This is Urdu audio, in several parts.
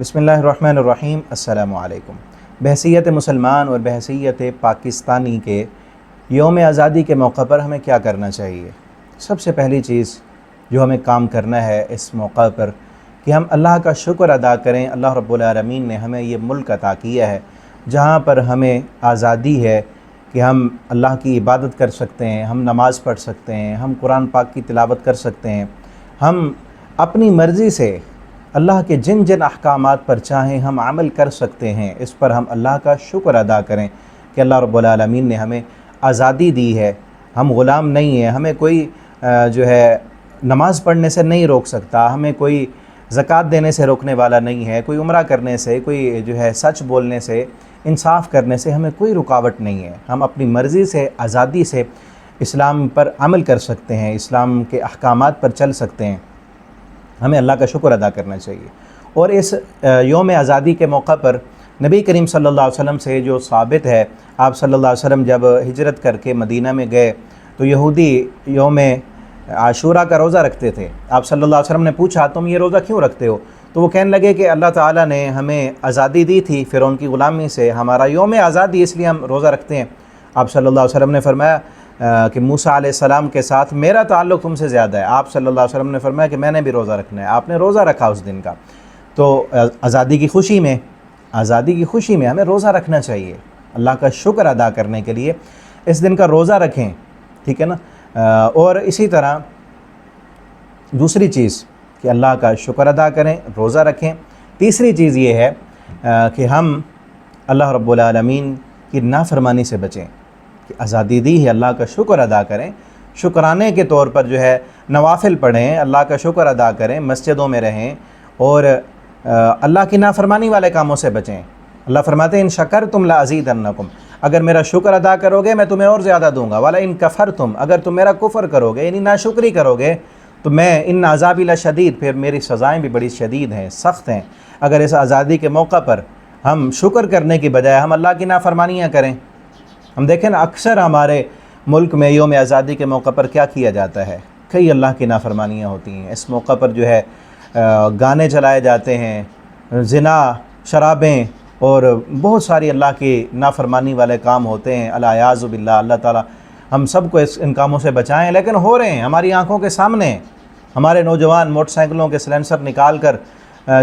بسم اللہ الرحمن الرحیم۔ السلام علیکم۔ بحیثیت مسلمان اور بحیثیت پاکستانی کے یوم آزادی کے موقع پر ہمیں کیا کرنا چاہیے؟ سب سے پہلی چیز جو ہمیں کام کرنا ہے اس موقع پر کہ ہم اللہ کا شکر ادا کریں۔ اللہ رب العالمین نے ہمیں یہ ملک عطا کیا ہے جہاں پر ہمیں آزادی ہے کہ ہم اللہ کی عبادت کر سکتے ہیں، ہم نماز پڑھ سکتے ہیں، ہم قرآن پاک کی تلاوت کر سکتے ہیں، ہم اپنی مرضی سے اللہ کے جن جن احکامات پر چاہیں ہم عمل کر سکتے ہیں۔ اس پر ہم اللہ کا شکر ادا کریں کہ اللہ رب العالمین نے ہمیں آزادی دی ہے، ہم غلام نہیں ہیں، ہمیں کوئی جو ہے نماز پڑھنے سے نہیں روک سکتا، ہمیں کوئی زکوٰۃ دینے سے روکنے والا نہیں ہے، کوئی عمرہ کرنے سے، کوئی جو ہے سچ بولنے سے، انصاف کرنے سے ہمیں کوئی رکاوٹ نہیں ہے۔ ہم اپنی مرضی سے آزادی سے اسلام پر عمل کر سکتے ہیں، اسلام کے احکامات پر چل سکتے ہیں۔ ہمیں اللہ کا شکر ادا کرنا چاہیے۔ اور اس یوم آزادی کے موقع پر نبی کریم صلی اللہ علیہ وسلم سے جو ثابت ہے، آپ صلی اللہ علیہ وسلم جب ہجرت کر کے مدینہ میں گئے تو یہودی یوم عاشوراء کا روزہ رکھتے تھے۔ آپ صلی اللہ علیہ وسلم نے پوچھا تم یہ روزہ کیوں رکھتے ہو؟ تو وہ کہنے لگے کہ اللہ تعالیٰ نے ہمیں آزادی دی تھی فرعون کی غلامی سے، ہمارا یوم آزادی اس لیے ہم روزہ رکھتے ہیں۔ آپ صلی اللہ علیہ وسلم نے فرمایا کہ موسیٰ علیہ السلام کے ساتھ میرا تعلق تم سے زیادہ ہے۔ آپ صلی اللہ علیہ وسلم نے فرمایا کہ میں نے بھی روزہ رکھنا ہے۔ آپ نے روزہ رکھا اس دن کا۔ تو آزادی کی خوشی میں ہمیں روزہ رکھنا چاہیے، اللہ کا شکر ادا کرنے کے لیے اس دن کا روزہ رکھیں، ٹھیک ہے نا۔ اور اسی طرح دوسری چیز کہ اللہ کا شکر ادا کریں، روزہ رکھیں۔ تیسری چیز یہ ہے کہ ہم اللہ رب العالمین کی نافرمانی سے بچیں، کہ آزادی دی ہے، اللہ کا شکر ادا کریں، شکرانے کے طور پر جو ہے نوافل پڑھیں، اللہ کا شکر ادا کریں، مسجدوں میں رہیں اور اللہ کی نافرمانی والے کاموں سے بچیں۔ اللہ فرماتے ہیں ان شکرتم لازیدنکم، اگر میرا شکر ادا کرو گے میں تمہیں اور زیادہ دوں گا، وَلَئِن کَفَرْتُمْ، اگر تم میرا کفر کرو گے یعنی ناشکری کرو گے تو میں ان عذابی لشدید، پھر میری سزائیں بھی بڑی شدید ہیں، سخت ہیں۔ اگر اس آزادی کے موقع پر ہم شکر کرنے کی بجائے ہم اللہ کی نافرمانیاں کریں، ہم دیکھیں نا اکثر ہمارے ملک میں یوم آزادی کے موقع پر کیا کیا جاتا ہے، کئی اللہ کی نافرمانیاں ہوتی ہیں۔ اس موقع پر جو ہے گانے چلائے جاتے ہیں، زنا، شرابیں اور بہت ساری اللہ کی نافرمانی والے کام ہوتے ہیں، الیاذ باللہ۔ اللہ تعالیٰ ہم سب کو ان کاموں سے بچائیں، لیکن ہو رہے ہیں ہماری آنکھوں کے سامنے۔ ہمارے نوجوان موٹر سائیکلوں کے سلنسر نکال کر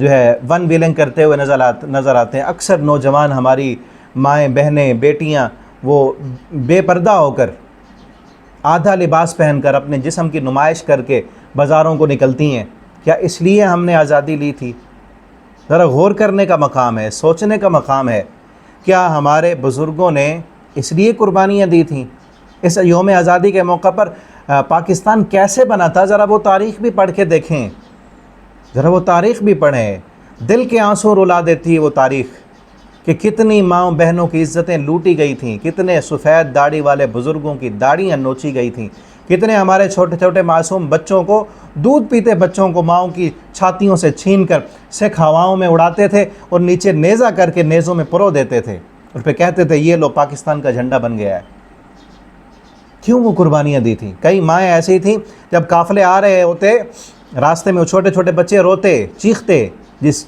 جو ہے ون ویلنگ کرتے ہوئے نظر آتے ہیں۔ اکثر نوجوان، ہماری مائیں، بہنیں، بیٹیاں، وہ بے پردہ ہو کر، آدھا لباس پہن کر، اپنے جسم کی نمائش کر کے بازاروں کو نکلتی ہیں۔ کیا اس لیے ہم نے آزادی لی تھی؟ ذرا غور کرنے کا مقام ہے، سوچنے کا مقام ہے۔ کیا ہمارے بزرگوں نے اس لیے قربانیاں دی تھیں؟ اس یوم آزادی کے موقع پر پاکستان کیسے بنا تھا؟ ذرا وہ تاریخ بھی پڑھ کے دیکھیں، ذرا وہ تاریخ بھی پڑھیں، دل کے آنسو رلا دیتی ہے وہ تاریخ کہ کتنی ماؤں بہنوں کی عزتیں لوٹی گئی تھیں، کتنے سفید داڑھی والے بزرگوں کی داڑیاں نوچی گئی تھیں، کتنے ہمارے چھوٹے چھوٹے معصوم بچوں کو، دودھ پیتے بچوں کو ماؤں کی چھاتیوں سے چھین کر سکھ ہواؤں میں اڑاتے تھے اور نیچے نیزہ کر کے نیزوں میں پرو دیتے تھے اور پھر کہتے تھے یہ لو پاکستان کا جھنڈا بن گیا ہے۔ کیوں وہ قربانیاں دی تھیں؟ کئی مائیں ایسی تھیں جب قافلے آ رہے ہوتے راستے میں، وہ چھوٹے چھوٹے بچے روتے، چیختے،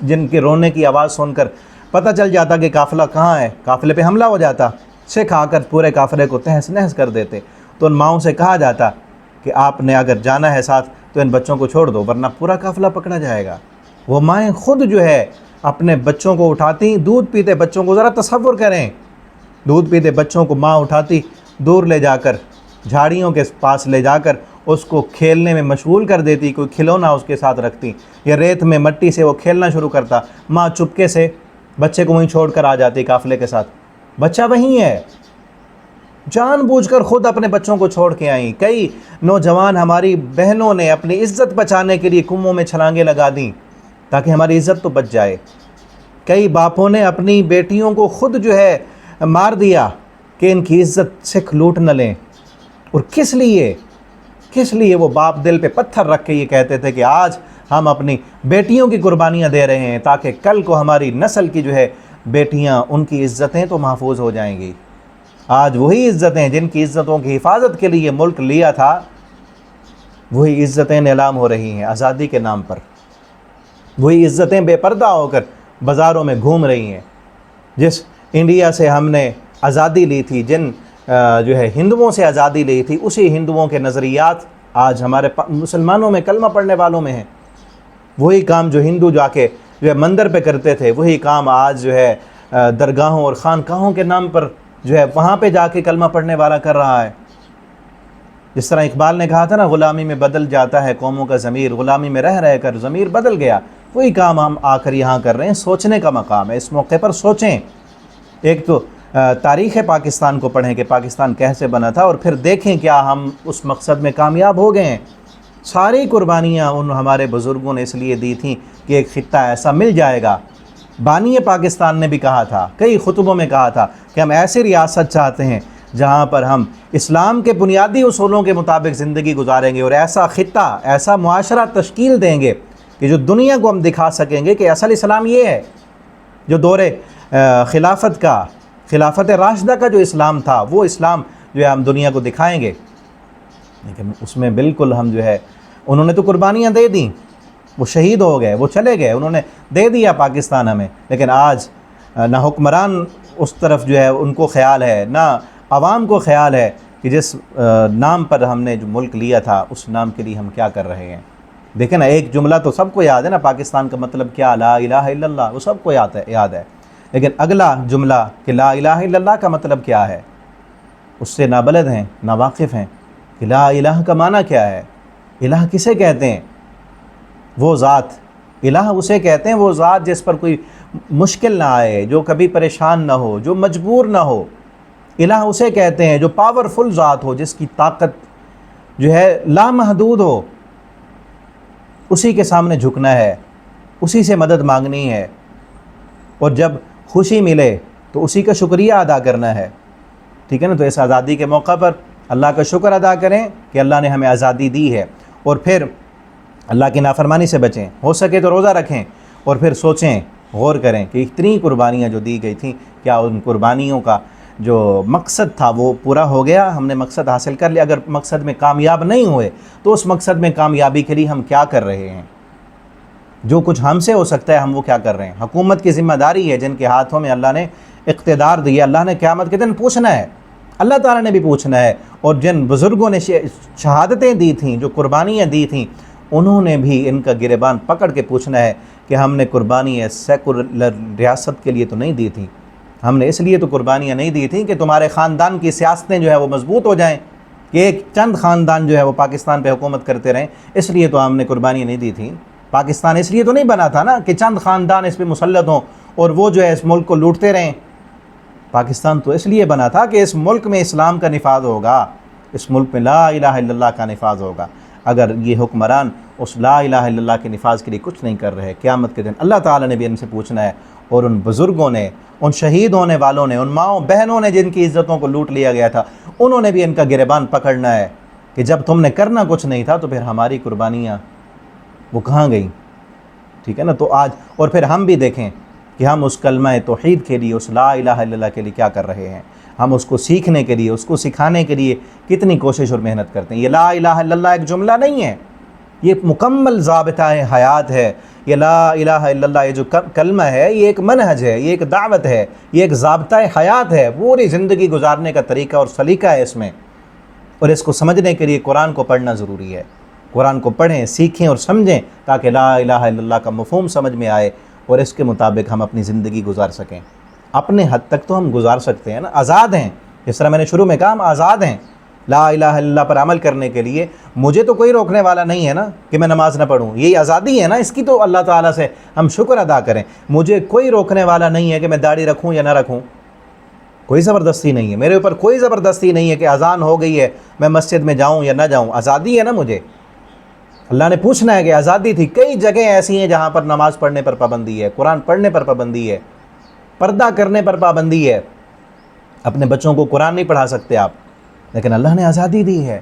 جن کے رونے کی آواز سن کر پتہ چل جاتا کہ قافلہ کہاں ہے، قافلے پہ حملہ ہو جاتا، سکھ آ کر پورے قافلے کو تہس نہس کر دیتے۔ تو ان ماؤں سے کہا جاتا کہ آپ نے اگر جانا ہے ساتھ تو ان بچوں کو چھوڑ دو ورنہ پورا قافلہ پکڑا جائے گا۔ وہ مائیں خود جو ہے اپنے بچوں کو اٹھاتی، دودھ پیتے بچوں کو، ذرا تصور کریں، دودھ پیتے بچوں کو ماں اٹھاتی، دور لے جا کر، جھاڑیوں کے پاس لے جا کر اس کو کھیلنے میں مشغول کر دیتی، کوئی کھلونا اس کے ساتھ رکھتی یا ریت میں مٹی سے وہ کھیلنا شروع کرتا، ماں چپکے سے بچے کو وہیں چھوڑ کر آ جاتی قافلے کے ساتھ۔ بچہ وہیں ہے، جان بوجھ کر خود اپنے بچوں کو چھوڑ کے آئیں۔ کئی نوجوان ہماری بہنوں نے اپنی عزت بچانے کے لیے کنووں میں چھلانگیں لگا دیں تاکہ ہماری عزت تو بچ جائے۔ کئی باپوں نے اپنی بیٹیوں کو خود جو ہے مار دیا کہ ان کی عزت سکھ لوٹ نہ لیں۔ اور کس لیے وہ باپ دل پہ پتھر رکھ کے یہ کہتے تھے کہ آج ہم اپنی بیٹیوں کی قربانیاں دے رہے ہیں تاکہ کل کو ہماری نسل کی جو ہے بیٹیاں، ان کی عزتیں تو محفوظ ہو جائیں گی۔ آج وہی عزتیں جن کی عزتوں کی حفاظت کے لیے ملک لیا تھا، وہی عزتیں نیلام ہو رہی ہیں آزادی کے نام پر۔ وہی عزتیں بے پردہ ہو کر بازاروں میں گھوم رہی ہیں۔ جس انڈیا سے ہم نے آزادی لی تھی، جن جو ہے ہندوؤں سے آزادی لی تھی، اسی ہندوؤں کے نظریات آج ہمارے مسلمانوں میں، کلمہ پڑھنے والوں میں ہیں۔ وہی کام جو ہندو جا کے جو ہے مندر پہ کرتے تھے، وہی کام آج جو ہے درگاہوں اور خانقاہوں کے نام پر جو ہے وہاں پہ جا کے کلمہ پڑھنے والا کر رہا ہے۔ جس طرح اقبال نے کہا تھا نا، غلامی میں بدل جاتا ہے قوموں کا ضمیر، غلامی میں رہ کر ضمیر بدل گیا، وہی کام ہم آ کر یہاں کر رہے ہیں۔ سوچنے کا مقام ہے، اس موقع پر سوچیں۔ ایک تو تاریخ پاکستان کو پڑھیں کہ پاکستان کیسے بنا تھا، اور پھر دیکھیں کیا ہم اس مقصد میں کامیاب ہو گئے ہیں۔ ساری قربانیاں ان ہمارے بزرگوں نے اس لیے دی تھیں کہ ایک خطہ ایسا مل جائے گا۔ بانی پاکستان نے بھی کہا تھا، کئی خطبوں میں کہا تھا کہ ہم ایسی ریاست چاہتے ہیں جہاں پر ہم اسلام کے بنیادی اصولوں کے مطابق زندگی گزاریں گے، اور ایسا خطہ، ایسا معاشرہ تشکیل دیں گے کہ جو دنیا کو ہم دکھا سکیں گے کہ اصل اسلام یہ ہے۔ جو دور خلافت راشدہ کا جو اسلام تھا، وہ اسلام جو ہے ہم دنیا کو دکھائیں گے۔ لیکن اس میں بالکل ہم جو ہے، انہوں نے تو قربانیاں دے دیں، وہ شہید ہو گئے، وہ چلے گئے، انہوں نے دے دیا پاکستان ہمیں، لیکن آج نہ حکمران اس طرف جو ہے ان کو خیال ہے، نہ عوام کو خیال ہے کہ جس نام پر ہم نے جو ملک لیا تھا، اس نام کے لیے ہم کیا کر رہے ہیں۔ دیکھیں نا، ایک جملہ تو سب کو یاد ہے نا، پاکستان کا مطلب کیا، لا الہ الا اللہ، وہ سب کو یاد ہے، لیکن اگلا جملہ کہ لا الہ الا اللہ کا مطلب کیا ہے، اس سے نابلد ہیں، ناواقف ہیں کہ لا الہ کا معنی کیا ہے۔ الہ کسے کہتے ہیں؟ وہ ذات، الہ اسے کہتے ہیں وہ ذات جس پر کوئی مشکل نہ آئے، جو کبھی پریشان نہ ہو، جو مجبور نہ ہو۔ الہ اسے کہتے ہیں جو پاورفل ذات ہو، جس کی طاقت جو ہے لامحدود ہو۔ اسی کے سامنے جھکنا ہے، اسی سے مدد مانگنی ہے، اور جب خوشی ملے تو اسی کا شکریہ ادا کرنا ہے۔ ٹھیک ہے نا؟ تو اس آزادی کے موقع پر اللہ کا شکر ادا کریں کہ اللہ نے ہمیں آزادی دی ہے، اور پھر اللہ کی نافرمانی سے بچیں، ہو سکے تو روزہ رکھیں، اور پھر سوچیں، غور کریں کہ اتنی قربانیاں جو دی گئی تھیں، کیا ان قربانیوں کا جو مقصد تھا وہ پورا ہو گیا؟ ہم نے مقصد حاصل کر لیا؟ اگر مقصد میں کامیاب نہیں ہوئے تو اس مقصد میں کامیابی کے لیے ہم کیا کر رہے ہیں؟ جو کچھ ہم سے ہو سکتا ہے ہم وہ کیا کر رہے ہیں؟ حکومت کی ذمہ داری ہے، جن کے ہاتھوں میں اللہ نے اقتدار دیا، اللہ نے قیامت کے دن پوچھنا ہے، اللہ تعالیٰ نے بھی پوچھنا ہے، اور جن بزرگوں نے شہادتیں دی تھیں، جو قربانیاں دی تھیں، انہوں نے بھی ان کا گریبان پکڑ کے پوچھنا ہے کہ ہم نے قربانیاں سیکولر ریاست کے لیے تو نہیں دی تھیں، ہم نے اس لیے تو قربانیاں نہیں دی تھیں کہ تمہارے خاندان کی سیاستیں جو ہے وہ مضبوط ہو جائیں، کہ ایک چند خاندان جو ہے وہ پاکستان پہ حکومت کرتے رہیں، اس لیے تو ہم نے قربانیاں نہیں دی تھیں۔ پاکستان اس لیے تو نہیں بنا تھا نا کہ چند خاندان اس پہ مسلط ہوں اور وہ جو ہے اس ملک کو لوٹتے رہیں۔ پاکستان تو اس لیے بنا تھا کہ اس ملک میں اسلام کا نفاذ ہوگا، اس ملک میں لا الہ الا اللہ کا نفاذ ہوگا۔ اگر یہ حکمران اس لا الہ الا اللہ کے نفاذ کے لیے کچھ نہیں کر رہے، قیامت کے دن اللہ تعالیٰ نے بھی ان سے پوچھنا ہے، اور ان بزرگوں نے، ان شہید ہونے والوں نے، ان ماؤں بہنوں نے جن کی عزتوں کو لوٹ لیا گیا تھا، انہوں نے بھی ان کا گریبان پکڑنا ہے کہ جب تم نے کرنا کچھ نہیں تھا تو پھر ہماری قربانیاں وہ کہاں گئیں؟ ٹھیک ہے نا؟ تو آج اور پھر ہم بھی دیکھیں کہ ہم اس کلمہ توحید کے لیے، اس لا الہ الا اللہ کے لیے کیا کر رہے ہیں۔ ہم اس کو سیکھنے کے لیے، اس کو سکھانے کے لیے کتنی کوشش اور محنت کرتے ہیں۔ یہ لا الہ الا اللہ ایک جملہ نہیں ہے، یہ مکمل ضابطہ حیات ہے۔ یہ لا الہ الا اللہ، یہ جو کلمہ ہے، یہ ایک منہج ہے، یہ ایک دعوت ہے، یہ ایک ضابطہ حیات ہے، پوری زندگی گزارنے کا طریقہ اور سلیقہ ہے اس میں۔ اور اس کو سمجھنے کے لیے قرآن کو پڑھنا ضروری ہے۔ قرآن کو پڑھیں، سیکھیں اور سمجھیں، تاکہ لا الہ الا اللہ کا مفہوم سمجھ میں آئے اور اس کے مطابق ہم اپنی زندگی گزار سکیں۔ اپنے حد تک تو ہم گزار سکتے ہیں نا، آزاد ہیں، جس طرح میں نے شروع میں کہا ہم آزاد ہیں لا الہ الا اللہ پر عمل کرنے کے لیے۔ مجھے تو کوئی روکنے والا نہیں ہے نا کہ میں نماز نہ پڑھوں، یہی آزادی ہے نا، اس کی تو اللہ تعالیٰ سے ہم شکر ادا کریں۔ مجھے کوئی روکنے والا نہیں ہے کہ میں داڑھی رکھوں یا نہ رکھوں، کوئی زبردستی نہیں ہے میرے اوپر، کوئی زبردستی نہیں ہے کہ اذان ہو گئی ہے میں مسجد میں جاؤں یا نہ جاؤں، آزادی ہے نا مجھے۔ اللہ نے پوچھنا ہے کہ آزادی تھی۔ کئی جگہیں ایسی ہیں جہاں پر نماز پڑھنے پر پابندی ہے، قرآن پڑھنے پر پابندی ہے، پردہ کرنے پر پابندی ہے، اپنے بچوں کو قرآن نہیں پڑھا سکتے آپ، لیکن اللہ نے آزادی دی ہے۔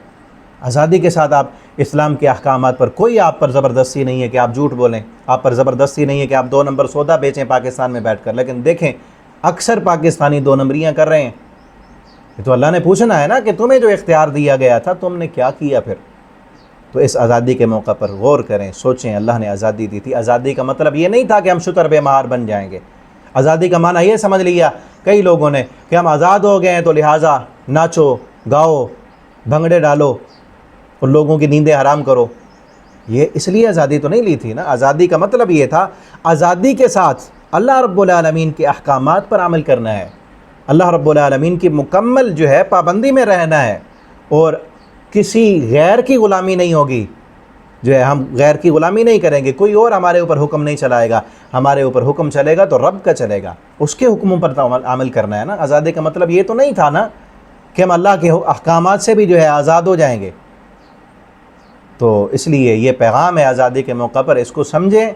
آزادی کے ساتھ آپ اسلام کے احکامات پر، کوئی آپ پر زبردستی نہیں ہے کہ آپ جھوٹ بولیں، آپ پر زبردستی نہیں ہے کہ آپ 2 نمبر سودا بیچیں پاکستان میں بیٹھ کر، لیکن دیکھیں اکثر پاکستانی 2 نمبریاں کر رہے ہیں۔ یہ تو اللہ نے پوچھنا ہے نا کہ تمہیں جو اختیار دیا گیا تھا تم نے کیا کیا؟ پھر تو اس آزادی کے موقع پر غور کریں، سوچیں اللہ نے آزادی دی تھی۔ آزادی کا مطلب یہ نہیں تھا کہ ہم شتر بے مہار بن جائیں گے۔ آزادی کا معنی یہ سمجھ لیا کئی لوگوں نے کہ ہم آزاد ہو گئے ہیں تو لہٰذا ناچو گاؤ بھنگڑے ڈالو اور لوگوں کی نیندیں حرام کرو۔ یہ اس لیے آزادی تو نہیں لی تھی نا۔ آزادی کا مطلب یہ تھا آزادی کے ساتھ اللہ رب العالمین کے احکامات پر عمل کرنا ہے، اللہ رب العالمین کی مکمل جو ہے پابندی میں رہنا ہے، اور کسی غیر کی غلامی نہیں ہوگی، جو ہے ہم غیر کی غلامی نہیں کریں گے، کوئی اور ہمارے اوپر حکم نہیں چلائے گا، ہمارے اوپر حکم چلے گا تو رب کا چلے گا، اس کے حکموں پر عمل کرنا ہے نا۔ آزادی کا مطلب یہ تو نہیں تھا نا کہ ہم اللہ کے احکامات سے بھی جو ہے آزاد ہو جائیں گے۔ تو اس لیے یہ پیغام ہے آزادی کے موقع پر، اس کو سمجھیں،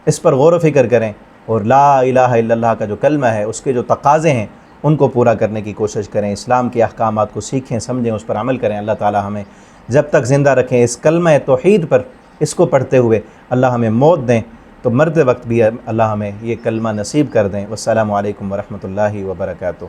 اس پر غور و فکر کریں، اور لا الہ الا اللہ کا جو کلمہ ہے اس کے جو تقاضے ہیں ان کو پورا کرنے کی کوشش کریں، اسلام کے احکامات کو سیکھیں، سمجھیں، اس پر عمل کریں۔ اللہ تعالی ہمیں جب تک زندہ رکھیں اس کلمہ توحید پر، اس کو پڑھتے ہوئے اللہ ہمیں موت دیں تو مرتے وقت بھی اللہ ہمیں یہ کلمہ نصیب کر دیں۔ والسلام علیکم ورحمۃ اللہ وبرکاتہ۔